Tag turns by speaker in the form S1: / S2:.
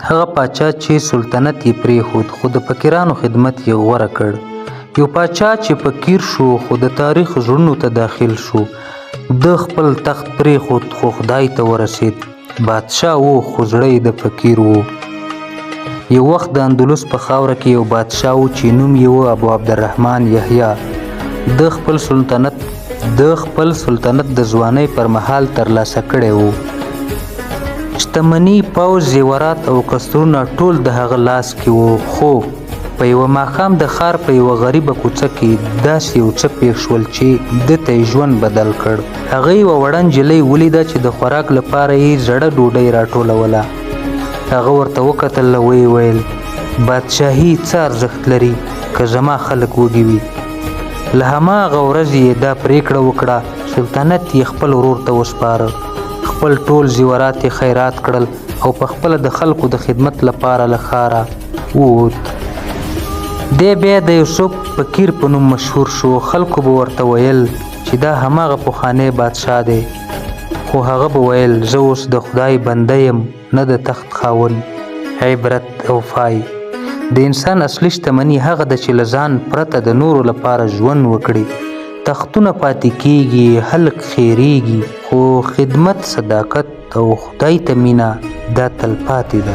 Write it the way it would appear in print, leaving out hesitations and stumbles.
S1: هغه پاچا چې سلطنت یې پرېښود خو د فقیرانو خدمت یې غوره کړ. یو پاچا چې فقیر شو خو د تاریخ زړونو ته داخل شو. د خپل تخت پرېښود خو خدای ته ورسید. بادشاه و خو زړه یې د فقیر و. یو وخت د اندلس په خاوره کې یو بادشاه و چې نوم یې و ابو عبدالرحمن یحیی. د خپل سلطنت د ځوانۍ پر مهال ترلاسه کړی و. شتمني، پوځ، زیورات او قصرونه ټول د هغه لاس کې وو. خو په یوه ماښام د ښار په یوه غریبه کوڅه کې داسې یو څه پېښ شول چې ده ته یې ژوند بدل کړ. هغه یوه وړه نجلۍ ولیده چې د خوراک لپاره یې زړه ډوډۍ راټولوله. هغه ورته وکتل او ویې ویل بادشاهي څه ارزښت لري که زما خلک وږي وي. له هماغه ورځې یې دا پرېکړه وکړه سلطنت یې خپل ورور ته وسپاره. خپل ټول زیورات یې خیرات کړل او په خپله د خلکو د خدمت لپاره له ښاره ووت. دی بیا د یوسف فقیر په نوم مشهور شو. خلکو به ورته ویل چې دا هماغه پخوانی بادشاه دی. خو هغه به ویل زه اوس د خدای بنده یم نه د تخت خاوند. عبرت او فای: د انسان اصلي شتمني هغه ده چې له ځان پرته د نورو لپاره ژوند وکړي. تختونه پاتې کیږي، خلک خیریږي، خو خدمت، صداقت او خدای ته مینه دا تلپاتې ده.